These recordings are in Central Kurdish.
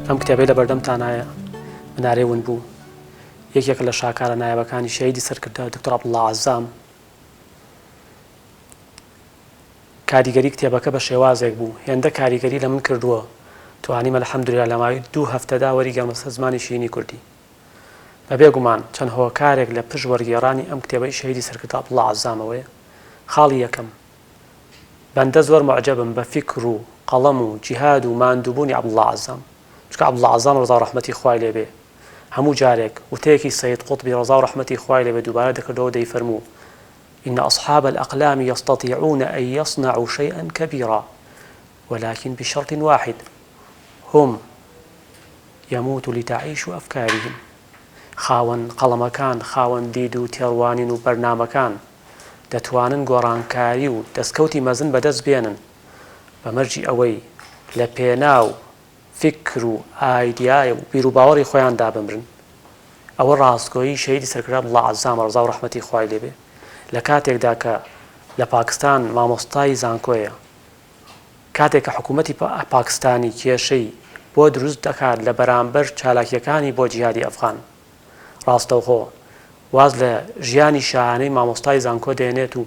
ئەم کتێبەی لە بەردەمتانایە منارێ ون بوو یەکێک لە شاکارە نایەوەکانی شەهیدی سەرکردە دکتۆر عەبدوڵڵا عەزام کاریگەری کتێبەکە بە شێوازێک بوو هێندە کاریگەری لە من کردووە توانیمە الحەمدولیلا لە ماوەی 2 هەفتەدا وەریگەمەسە زمانی شینی کوردی بەبێ گومان چەند هۆکارێک لە پشت وەرگێڕانی ئەم کتێبەی شەهیدی سەرکردە عەبدوڵڵا عەزامەوەیە خاڵی یەکەم بەندە زۆر مەعجەبم بە فیکر و قەڵەم و جیهاد و ماندووبوونی عەبدوڵڵا عەزام چونکە عەبدوڵڵا عەزام ڕەزا و ڕەحمەتی خوای لێبێ هەموو جارێک وتەیەکی سەید قوتبی ڕەزا و ڕەحمەتی خوای لێبێ دووبارە دەکردەوە دەیفەرموو إن أصحاب الأقلام يستطيعون أن يصنعوا شيئا كبيرا ولكن بشرط واحد هم يموت لتعيش أفكارهم خاون قەڵەمەکان خاون دید و تێڕوانین و بەرنامەکان دەتوانن گۆڕانکاری و دەستکەوتی مەزن بەدەست بێنن بەمەرجی ئەوەی لە پێناو فکر و ئایدیای و بیر و باوەڕی خۆیان دابمرن ئەوە ڕاستگۆیی شەهیدی سەرکردە عەبدوڵڵا عەزام ڕەزا و ڕەحمەتی خوای لێبێ لە کاتێکدا کە لە پاکستان مامۆستای زانکۆیە کاتێک کە حکوومەتی پاکستانی کێشەی بۆ دروست دەکات لە بەرامبەر چالاکیەکانی بۆ جیهادی ئەفغان ڕاستەوخۆ واز لە ژیانی شاهانەی مامۆستای زانکۆ دێنێت و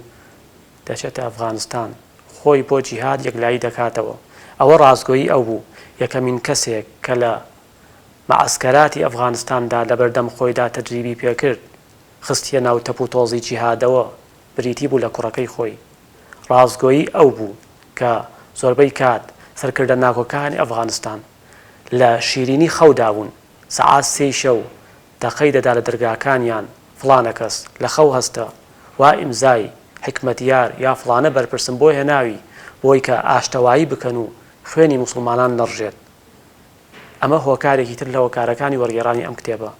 دەچێتە ئەفغانستان خۆی بۆ جیهاد یەکلایی دەکاتەوە ئەوە ڕاستگۆیی ئەو بوو یەکەمین کەسێک کە لە مەعسکەراتی ئەفغانستاندا لە بەردەم خۆیدا تەجریبی پێکرد خستیە ناو تەپ و تۆزی جیهادەوە بریتی بوو لە کوڕەکەی خۆی ڕاستگۆیی ئەو بوو کە زۆربەی کات سەرکردە ناکۆکانی ئەفغانستان لە شیرینی خەودا بوون سەعات 3 شەو دەقەی دەدا لە دەرگاکانیان فڵانە کەس لە خەو هەستە وا ئیمزای حکمەتیار یا فڵانە بەرپرسم بۆ هێناوی بۆی کە ئاشتەوایی بکەن و خوێنی موسڵمانان نەڕژێت ئەمە هۆکارێکی تر لە هۆکارەکانی وەرگێڕانی ئەم کتێبە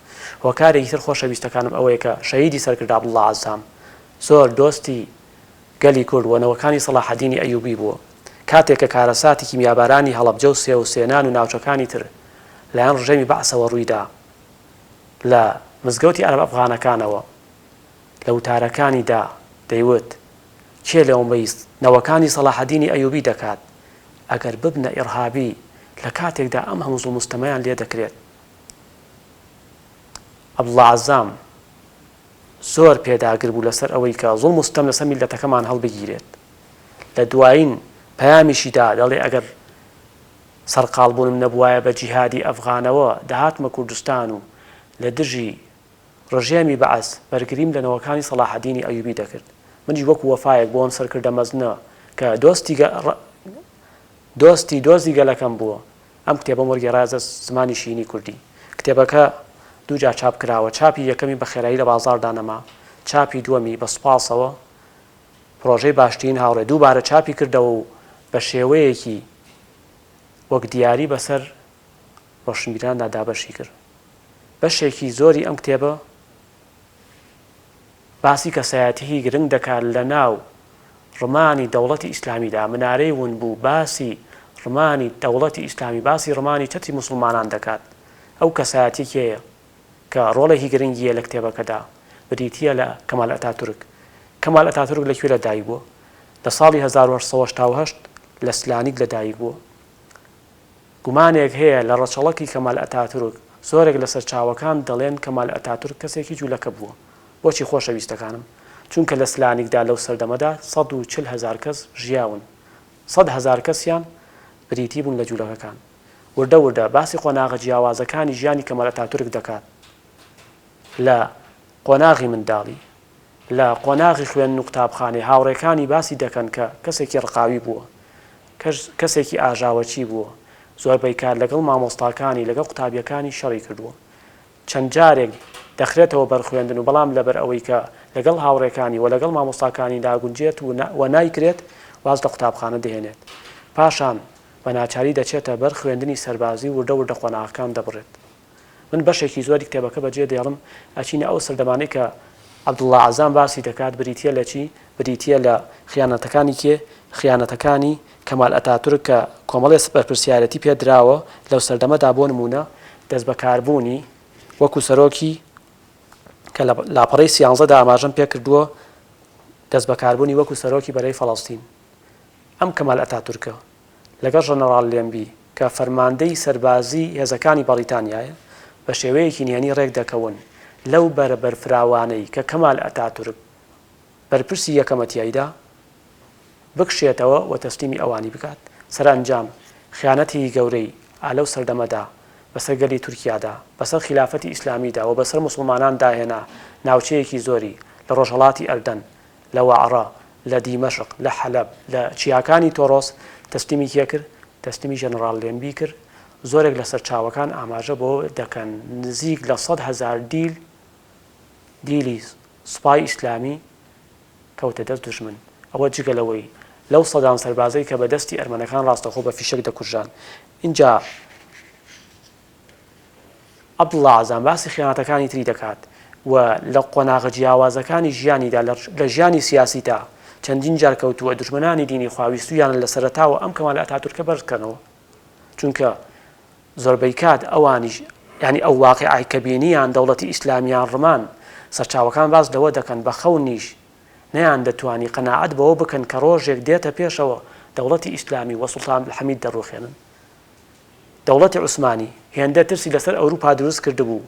هۆکارێکی تر خۆشەویستەکانم ئەوەیە کە شەهیدی سەرکردە عەبدوڵڵا عەزام زۆر دۆستی گەلی کورد و نەوەکانی سەلاحەدینی ئەیوبی بووە کاتێک کە کارەساتی کیمیابارانی هەڵەبجە و سێ و سێنان و ناوچەکانی تر لەیان ڕژەمی بەعسەوە ڕوویدا لە مزگەوتی عەرەب ئەفغانەکانەوە لە وتارەکانیدا دەیوت کێ لەوەی نەوەکانی سەلاحەدینی ئەیوبی دەکات ئەگەر ببنە ئیرهابی لە کاتێکدا ئەم هەموو زوڵم و ستەمەیان لێ دەکرێت عەبدوڵڵا عەزام زۆر پێداگر بوو لەسەر ئەوەی کە زوڵم و ستەم لەسەر میلەتەکەمان هەڵبگیرێت لە دوایین پەیامیشیدا دەڵێ ئەگەر سەرقاڵبوونم نەبوایە بە جیهادی ئەفغانەوە دەهاتمە کوردستان و لە دژی ڕژێمی بەعەس بەرگریم لە نەوەکانی سەلاحەدینی ئەیوبی دەکرد منیش وەکو وەفایەک بۆ ئەم سەرکردە مەزنە کە دۆستی دۆزی گەلەکەم بووە ئەم کتێبەم وەرگێڕایە زمانی شینی کوردی کتێبەکە دووجار چاپ کراوە چاپی یەکەمی بە خێرایی لە بازاڕدا نەما چاپی دووەمی بە سوپاسەوە پرۆژەی باشترین هاوڕێ دووبارە چاپی کردەوە و بە شێوەیەکی وەک دیاری بەسەر ڕۆشنبیراندا دابەشی کرد بەشێکی زۆری ئەم کتێبە باسی کەسایەتیی گرنگ دەکات لە ناو ڕمانی دەوڵەتی ئیسلامیدا منارەی ون بوو باسی ڕمانی دەوڵەتی ئیسلامی باسی ڕمانی چەتری موسڵمانان دەکات ئەو کەسایەتی کێیە کە ڕۆڵێکی گرنگیە لە کتێبەکەدا بریتیە لە کەمال ئەتاتورک کەمال ئەتاتورک لەکوێ لەدایک بووە لە ساڵی 1878 لە سلانیک لەدایک بووە گومانێک هەیە لە ڕەچەڵەکی کەمال ئەتاتورک زۆرێک لە سەرچاوەکان دەڵێن کەمال ئەتاتورک کەسێکی جوولەکە بووە بۆچی خۆشەویستەکانم چونکە لە سلانیکدا لەو سەردەمەدا 140,000 کەس ژیاون 100,000 کەسیان بریتی بوون لە جوولەکەکان وردە وردە باسی قۆناغە جیاوازەکانی ژیانی کەمال ئەتاتورک دەکات لە قۆناغی منداڵی لە قۆناغی خوێندن و قوتابخانەی هاوڕێکانی باسی دەکەن کە کەسێکی ڕقاوی بووە کەسێکی ئاژاوەچی بووە زۆربەی کار لەگەڵ مامۆستاکانی لەگەڵ قوتابیەکانی شەڕی کردووە چەند جارێک دەخرێتەوە بەرخوێندن و بەڵام لەبەر ئەوەی کە لەگەڵ هاوڕێکانی و لەگەڵ مامۆستاکانی داگونجێت و نایکرێت واز لە قوتابخانە دەهێنێت پاشان بە ناچاری دەچێتە بەر خوێندنی سەربازی وردە وردە قۆناغەکان دەبڕێت من بەشێکی زۆری کتێبەکە بەجێ دێڵم ئەچینە ئەو سەردەمانەی کە عەبدوڵڵا عەزام باسی دەکات بریتیە لە چی بریتیە لە خیانەتەکانی کێ خیانەتەکانی کەمال ئەتاتورک کە کۆمەڵی بەرپرسیارەتی پێدراوە لەو سەردەمەدا بۆ نمونە دەست بەکاربوونی وەکو سەرۆکی کە لە لاپەڕەی 13 ئاماژەم پێ کردووە دەست بەکاربوونی وەکو سەرۆکی بەرەی فەڵەستین ئەم کەمال ئەتاتورکە لەگەڵ ژەنەڕاڵ لێمبی کە فەرماندەی سەربازی هێزەکانی بەریتانیایە بە شێوەیەکی نهێنی ڕێک دەکەون لەو بەرفراوانەی کە کەمال ئەتاتورک بەرپرسی یەکەمەتیاییدا بکشێتەوە و تەسلیمی ئەوانی بکات. سەرانجام خیانەتی گەورەی ئالەو سەردەمەدا بەسەر گەلی تورکیادا بەسەر خلافەتی ئیسلامیدا و بەسەر مسلمانان داهێنا ناوچەیەکی زۆری لە ڕۆژهەڵاتی ئەردەن لە وەعڕە لە دیمەشق لە حەلەب لە چیاکانی تۆڕۆس تەسلیمی کێ کرد؟ تەسلیمی ژەنەڕاڵ لێنبی کرد. زۆرێک لە سەرچاوەکان ئاماژە بۆ دەکەن نزیک لە 100,000 دیلی سوپای ئیسلامی کەوتە دەست دوژمن. ئەوە جگەلەوەی لەو سەدان سەربازەی کە بەدەستی ئەرمەنەکان ڕاستەخۆ بە فیشک دەکوژان. اینجا عەبدوڵڵا عەزام باسی خیانەتەکانی تری دەکات و لە قۆناغە جیاوازەکانی ژیانیدا لە ژیانی سیاسیدا چەندین جار کەوتووە دژمنانی دینی خواویستویان لە سەرەتاوە ئەم کەمال ئەتاتورکە بەرزکەنەوە، چونکە زۆربەی کات ئەوانیش ینی ئەو واقعی کە بینیان دەوڵەتی ئیسلامیان ڕمان سەرچاوەکان باز لەوە دەکەن بە خەونیش نەیان دەتوانی قەناعەت بەوە بکەن کە ڕۆژێک دێتە پێشەوە دەوڵەتی ئیسلامی و سوڵتان عەبدولحەمید دەڕوخێنن. دەوڵەتی عوسمانی هێندە ترسی لەسەر ئەوروپا دروست کردبوو،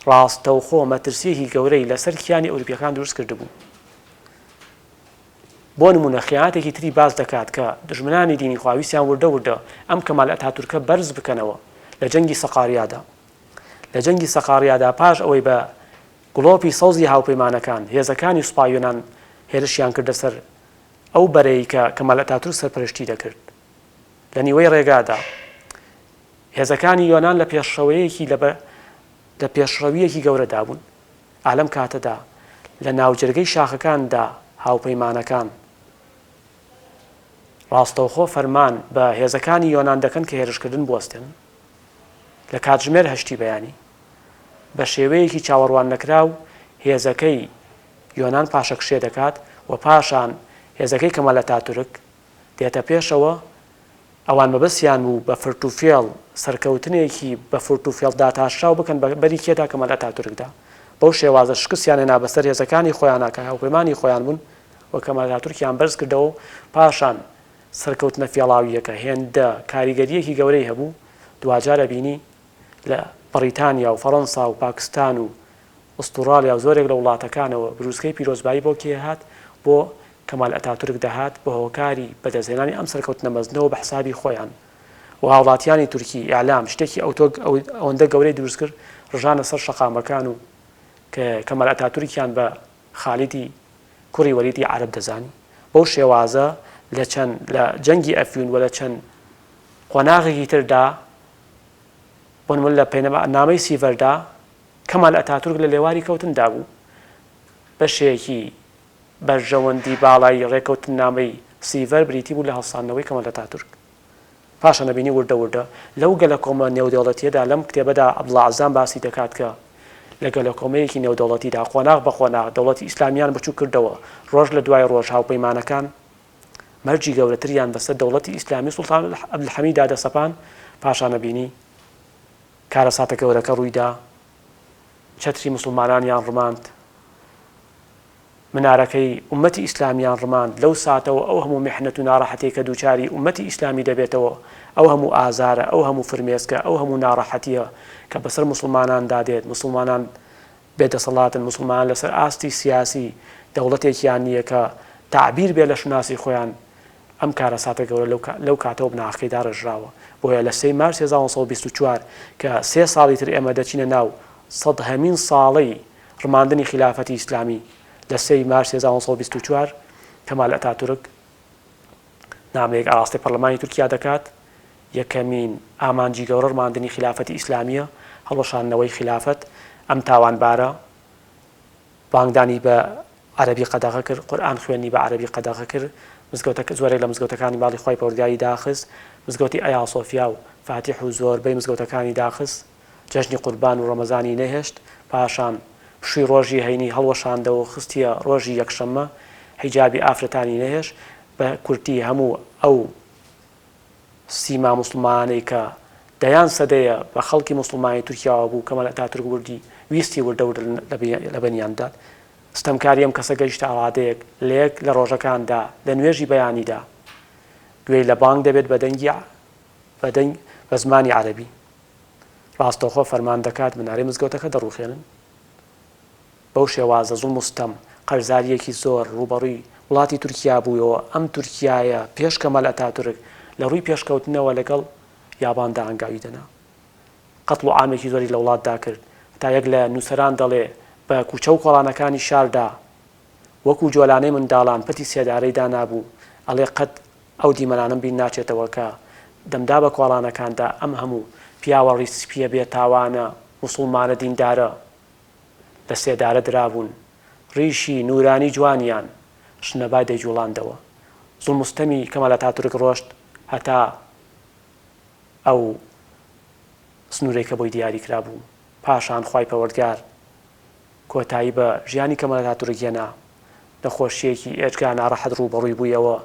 ڕاستەوخۆ مەترسیەکی گەورەی لەسەر کیانی ئەوروپیەکان دروست کردبوو. بۆ نمونە خیانەتێکی تری باز دەکات کە دژمنانی دینی خواویستیان وردە ئەم کەمال ئەتاتورکە بەرز بکەنەوە لە جەنگی سەقاریادا. لە جەنگی سەقاریادا پاش ئەوەی بە گڵۆپی سەوزی هاوپەیمانەکان هێزەکانی سوپای یۆنان هێرشیان کردە سەر ئەو بەرەی کە کەمال ئەتاتورک سەرپەرشتی دەکرد. لە نیوەی ڕێگادا هێزەکانی یۆنان لە پێشڕەویەکی گەورەدا بوون. ئالەم کاتەدا لە ناوجەرگەی شاخەکاندا هاوپەیمانەکان ڕاستەوخۆ فەرمان بە هێزەکانی یۆنان دەکەن کە هێرشکردن بوەستێن لە کاتژمێر هەشتی بەیانی بە شێوەیەکی چاوەڕوان نەکراو هێزەکەی یۆنان پاشەکشێ دەکات و پاشان هێزەکەی کەمال ئەتاتورک دێتە پێشەوە. ئەوان مەبەستیان بوو بە فرتوفێڵ سەرکەوتنێکی بە فرتوفێڵدا تاشراو بکەن بەری کێدا کەمال ئەتاتورکدا. بەو شێوازە شکستیان هێنا بەسەر هێزەکانی خۆیانە کە هاوپەیمانی خۆیان بوون و کەمال ئەتاتورکیان بەرز کردەوە. پاشان سەرکەوتنە فێڵاویەکە هێندە کاریگەریەکی گەورەی هەبوو. دوجارە بینی لە بەریتانیا و فەڕەنسا و پاکستان و ئوستورالیا و زۆرێک لە وڵاتەکانەوە بروسکەی پیرۆزبایی بۆ کێ هات؟ بۆ کەمال ئەتاتورک دەهات بە هۆکاری بەدەستهێنانی ئەم سەرکەوتنە مەزنەوە بە حسابی خۆیان و هاوڵاتیانی تورکی ئیعلام شتێکی ئەوەندە گەورەی دروست کرد ڕژانە سەر شەقامەکان و کە کەمال ئەتاتورکیان بە خالیدی کوڕی وەلیدی عەرەب دەزانی. بەو شێوازە لە جەنگی ئەفیون و لە چەند قۆناغێکی تردا بۆ نمونە لە پەیماننامەی سیڤەردا کەمال ئەتاتورک لە لێواری کەوتندا بوو. بەشێکی بەرژەوەندی باڵای ڕێکەوتنامەی سیڤەر بریتی بوو لە هەڵساندنەوەی کەمال ئەتاتورک. پاشان نەبینی وردە لەو گەلە کۆمە نێودەوڵەتیەدا لەم کتێبەدا عەبدوڵڵا عەزام باسی دەکات کە لە گەلە کۆمەیەکی نێودەوڵەتیدا قۆناغ بە قۆناغ دەوڵەتی ئیسلامیان بچوو کردەوە. ڕۆژ لە دوای ڕۆژ هاوپەیمانەکان مەرجی گەورەتریان بەسەر دەوڵەتی ئیسلامی سوڵتان عەبدولحەمیددا دەسەپان. پاشان نەبینی کارەساتە گەورەکە ڕوویدا، چەتری مسلمانانیان ڕماند، منارەکەی ئومەتی ئیسلامیان ڕماند. لەو ساتەوە ئەو هەموو میحنەت و ناڕەحەتەی کە دووچاری ئومەتی ئیسلامی دەبێتەوە، ئەو هەموو ئازارە، ئەو هەموو فرمێسکە، ئەو هەموو ناڕەحەتیە کە بەسەر مسلمانان دادێت. مسلمانان بێدەسەڵاتن، مسلمانان لەسەر ئاستی سیاسی دەوڵەتێکیان نییە کە تعبیر بێ لە شناسی خۆیان. ئەم کارەساتە گەورە لەو کاتەوە بناغەکەیدا ڕژراوە. بۆیە لە 3 مارس 1924 کە 3 ساڵی تر ئێمە دەچینە ناو 100هەمین ساڵەی ڕماندنی خلافەتی ئیسلامی لە 3 مارس 1924 کەمال ئەتاتورک نامەیەک ئاراستەی پەرلەمانی تورکیا دەکات. یەکەمین ئامانجی گەورە ڕماندنی خلافەتی ئیسلامیە، هەڵوەشاندنەوەی خلافەت. ئەم تاوانبارە بانگدانی بە عەرەبی قەدەغە کرد، قورئان خوێنی بە عەرەبی قەدەغە کرد. زۆرێک لە مزگەوتەکانی باڵی خۆی پەروەردگاری داخست، مزگەوتی ئەیا سۆفیا و فاتیح و زۆربەی مزگەوتەکانی داخست، جەژنی قوربان و ڕەمەزانی نەهێشت. پاشان شووی ڕۆژی هەینی هەڵوەشاندەوە خستیە ڕۆژی یەکشەممە، حیجابی ئافرەتانی نەهێش بە کورتی هەموو ئەو سیما مسلمانەی کە دەیان سەدەیە بە خەڵکی مسلمانی تورکیاوە بوو. کەمال ئەتاتورک ویستی وردە لە بەنیاندات. ستەمکاری ئەم کەسە گەیشتە ئاڵادەیەک لە یەک لە ڕۆژەکاندا لە نوێژی بەیانیدا گوێی لە بانگ دەبێت بە بە زمانی عەرەبی ڕاستەوخۆ فەرمان دەکات منارەی مزگەوتەکە دەڕوخێنن بەو شێوازە زوڵم و ستەم قەرزاریەکی زۆر ڕوبەڕووی وڵاتی تورکیا بوویەوە ئەم تورکیایە پێش کەمال ئەتاتورک لە ڕووی پێشکەوتنەوە لەگەڵ یاباندا هەنگاوی دەنا قەتڵ و عامێکی زۆری لە وڵاتدا کرد تا یەک لە نووسەران دەڵێ بە کوچە و کۆڵانەکانی شاردا وەکو جۆلانەی منداڵان پەتی سێدارەی دانابوو ئەڵێ قەت ئەو دیمەنانم بیر ناچێتەوە کە دەمدا بە کۆڵانەکاندا ئەم هەموو پیاوە ڕیسپیە بێتاوانە موسڵمانە دیندارە لە سێدارە درابوون ڕیشی نورانی جوانیان شنەبای دەیجوڵاندەوە زوڵم و ستەمی کەمال ئەتاتورک ڕۆشت هەتا ئەو سنوورەی کە بۆی دیاری کرابوو پاشان خوای پەروەردگار کۆتایی بە ژیانی کەمال ئەتاتورک هێنا نەخۆشیەکی ئێجگا ناڕەحەت ڕوبەڕووی بوویەوە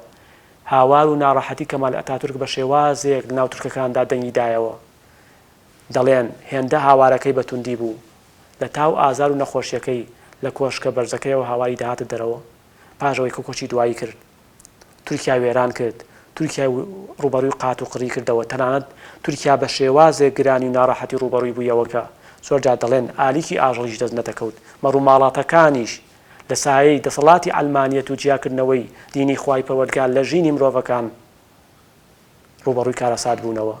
هاوار و ناڕەحەتی کەمال ئەتاتورک بە شێوازێک لە ناو تورکەکاندا دەنگیدایەوە دەڵێن هێندە هاوارەکەی بەتوندی بوو لە تاو ئازار و نەخۆشیەکەی لە کۆشکە بەرزەکەیەوە هاواری داهاتە دەرەوە پاشەوەی کە کۆچی دوایی کرد تورکیا وێران کرد تورکیا ڕوبەڕووی قات و قڕی کردەوە تەنانەت تورکیا بە شێوازێک گرانی و ناڕەحەتی ڕوبەڕووی بوویەوە کە زۆرجار دەڵێن ئالیکی ئاژەڵیش دەست نەدەکەوت مەڕووماڵاتەکانیش لە سایەی دەسەڵاتی ئەلمانیەت و جیاکردنەوەی دینی خوای پەروەردگار لە ژینی مرۆڤەکان ڕوبەڕووی کارەسات بوونەوە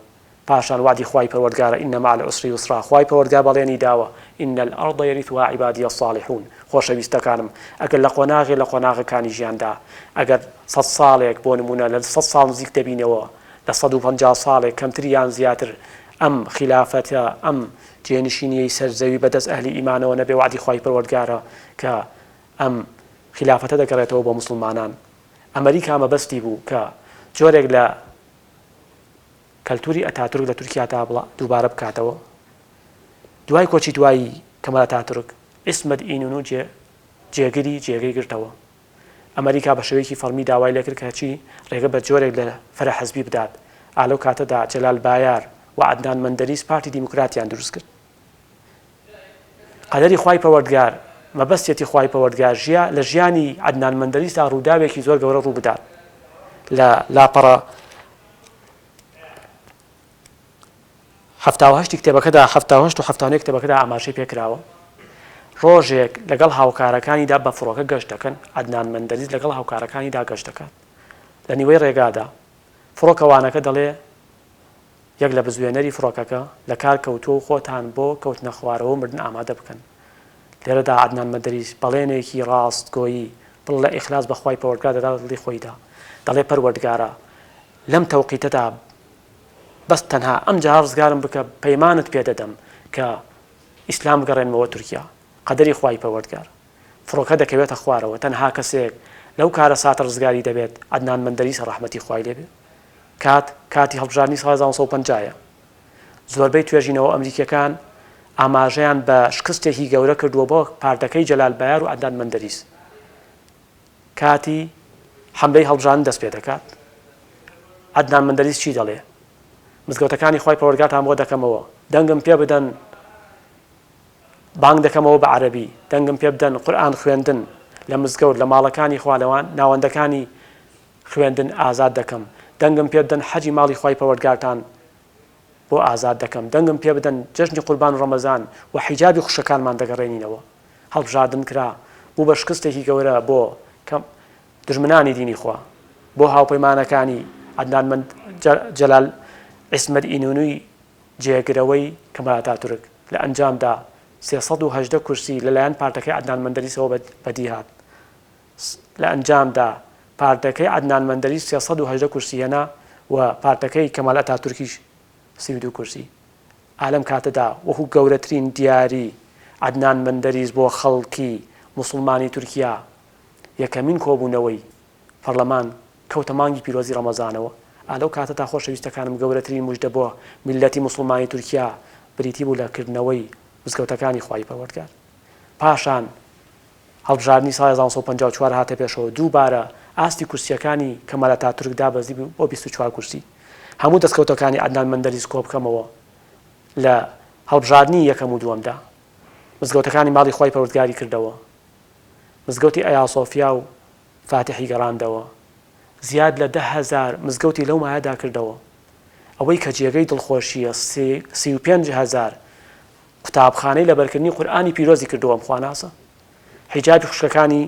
پاشان وعدی خوای پەروەردگارە ئین مع العسر یسرا خوای پەروەردگار بەڵێنی داوە ئین الأرض يرثها عبادي الصالحون خۆشەویستەکانم ئەگەر لە قۆناغەکانی ژیاندا ئەگەر 100 ساڵێک بۆ نمونە لە 100 ساڵ نزیک دەبینەوە لە 150 ساڵێک کەمتریان زیاتر ئەم خلافەتە ئەم جێنشینیەی سەرزەوی بەدەست ئەهلی ئیمانەوە نەبێ وعدی خوای پەروەردگارە کە ئەم خلافەتە دەگەڕێتەوە بۆ موسڵمانان ئەمریکا مەبەستی بوو کە جۆرێک لە کەلتوری ئەتاتورک لە تورکیادا دووبارە بکاتەوە دوای کۆچی دوایی کەمال ئەتاتورک ئیسمەت ئینون جێگەی گرتەوە ئەمریکا بە شێوەیەکی فەرمی داوای لێ کرد کە چی ڕێگە بە جۆرێک لە فەرە حەزبی بدات ئالەو کاتەدا جەلال بایار و عەدنان مەندەریس پارتی دیموکراتیان دروست کرد قەدەری خوای پەروەردگار مەبەستێتی خوای پەروەردگار لە ژیانی عەدنان مەندەریسدا ڕووداوێکی زۆر گەورە ڕوو بدات لە لاپەڕە 78 کتێبەکەدا 78 و 79 کتێبەکەدا ئاماژەی پێکراوە ڕۆژێک لەگەڵ هاوکارەکانیدا بە فڕۆکە گەشت دەکەن عەدنان مەندەریس لەگەڵ هاوکارەکانیدا گەشت دەکات لە نیوەی ڕێگادا فڕۆکەوانەکە دەڵێ یەک لە بزوێنەری فڕۆکەکە لە کار کەوتووە و خۆتان بۆ کەوتنە خوارەوە مردن ئامادە بکەن لێرەدا عەدنان مەندەریس بەڵێنێکی ڕاستگۆیی پڵ لە ئیخلاس بەخوای پەروەردگار دەدا دڵی خۆیدا دەڵێ پەروەردگارە لەم تەوقیتەدا بەس تەنها ئەم جار ڕزگارم بکە پەیمانت پێدەدەم کە ئیسلام گەڕێنمەوە تورکیا قەدەری خوای پەروەردگار فڕۆکە دەکەوێتە خوارەوە تەنها کەسێک لەو کارە ساتە ڕزگاری دەبێت عەدنان مەندەریس ڕەحمەتی خوای لێبێ کاتی هەڵبژاردنی ساڵی 1950 زۆربەی توێژینەوە ئەمریکیەکان ئاماژەیان بە شکستێکی گەورە کردووە بۆ پارتەکەی جەلال بایار و عەدنان مەندەریس کاتی حەملەی هەڵبژاردن دەست پێ دەکات عەدنان مەندەریس چی دەڵێ مزگەوتەکانی خوای پەروەردگارتان بۆ دەکەمەوە دەنگم پێ بدەن بانگ دەکەمەوە بە عەرەبی دەنگم پێ بدەن قورئان خوێندن لە مزگەوت لە ماڵەکانی خوالەوان ناوەندەکانی خوێندن ئازاد دەکەم دەنگم پێ بدەن حەجی ماڵی خوای پەروەردگارتان بۆ ئازاد دەکەم دەنگم پێ بدەن جەژنی قوربان و ڕەمەزان و حیجابی خوشەکانمان دەگەڕێنینەوە هەڵبژاردن کرا بوو بە شکستێکی گەورە بۆ دژمنانی دینی خوا بۆ هاوپەیمانەکانی عەدنان جەلال ئیسمەت ئینونوی جێگرەوەی کەمال ئەتاتورک لە ئەنجامدا 318 کورسی لەلایەن پارتەکەی عەدنان مەندەریسەوە بەدی هات لە ئەنجامدا پارتەکەی عەدنان مەندەریس 318 کورسی هێنا و پارتەکەی کەمال ئەتاتورکیش 32 کورسی ئالەم کاتەدا وەکو گەورەترین دیاری عەدنان مەندەریس بۆ خەڵکی موسڵمانی تورکیا یەکەمین کۆبوونەوەی پەرلەمان کەوتە مانگی پیرۆزی ڕەمەزانەوە ئالەو کاتەدا خۆشەویستەکانم گەورەترین موژدە بۆ میلەتی موسڵمانی تورکیا بریتی بوو لە کردنەوەی مزگەوتەکانی خوای پەروەردگار پاشان هەڵبژاردنی ساڵی 1954 هاتە پێشەوە دووبارە ئاستی کورسیەکانی کەمال ئەتاتورک دابەزی بۆ 24 کورسی هەموو دەستکەوتەکانی عەدنان مەندەریس کۆ بکەمەوە لە هەڵبژاردنی یەکەم و دووەمدا مزگەوتەکانی ماڵی خوای پەروەردگاری کردەوە مزگەوتی ئەیا سۆفیا و فاتحی گەڕاندەوە زیاد لە 10,000 مزگەوتی لەو مایەدا کردەوە ئەوەی کە جێگەی دڵخۆشیە 35,000 قوتابخانەی لە بەرکردنی قورئانی پیرۆزی کردووە ئەم خواناسە حیجابی خوشکەکانی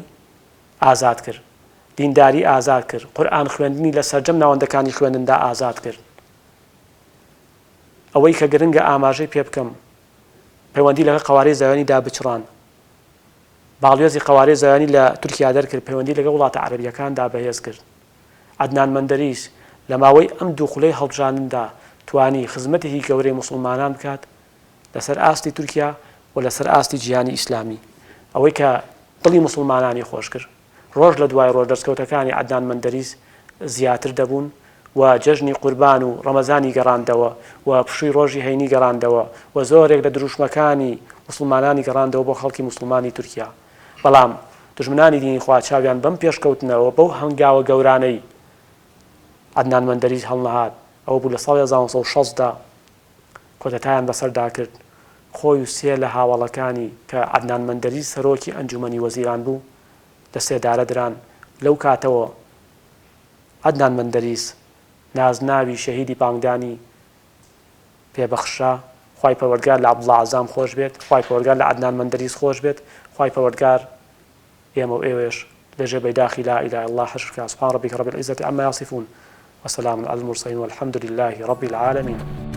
ئازاد کرد دینداری ئازاد کرد قورئان خوێندنی لە سەرجەم ناوەندەکانی خوێندندا ئازاد کرد ئەوەی کە گرنگە ئاماژەی پێ بکەم پەیوەندی لەگەڵ قەوارەی زەویانیدا بچڕان باڵیۆزی قەوارەی زەویانی لە تورکیا دەرکرد پەیوەندی لەگەڵ وڵاتە عەرەبیەکاندا بەهێز کرد عەدنان مەندەریس لە ماوەی ئەم دوو خولەی هەڵبژاندندا توانی خزمەتێکی گەورەی موسڵمانان بکات لەسەر ئاستی تورکیا و لەسەر ئاستی جیهانی ئیسلامی ئەوەی کە دڵی موسڵمانانی خۆش کرد ڕۆژ لە دوای ڕۆژ دەستکەوتەکانی عەدنان مەندەریس زیاتر دەبوون و جەژنی قوربان و ڕەمەزانی گەڕاندەوە و پشووی ڕۆژی هەینی گەڕاندەوە و زۆرێک لە دروشمەکانی موسڵمانانی گەڕاندەوە بۆ خەڵکی موسڵمانی تورکیا بەڵام دژمنانی دینی خوا چاویان بەم پێشکەوتنەوە بەو هەنگاوە گەورانەی عەدنان مەندەریس هەڵنەهات ئەوە بوو لە ساڵی 1960دا کۆتەتایان بەسەردا کرد خۆی و سێ لە هاوڵەکانی کە عەدنان مەندەریس سەرۆکی ئەنجومەنی وەزیران بوو دەسێدارە دران لەو کاتەوە عەدنان مەندەریس نازناوی شەهیدی بانگدانی پێبەخشرا خوای پەروەردگار لە عەبدوڵڵا عەزام خۆش بێت خوای پەروەردگار لە عەدنان مەندەریس خۆش بێت خوای پەروەردگار ئێمە و ئێوەش لەژێبەی داخی لا إله إلا الله حشر بکات سبحان ربك رب العزة عما يصفون وسلام على المرسلين والحمد لله رب العالمين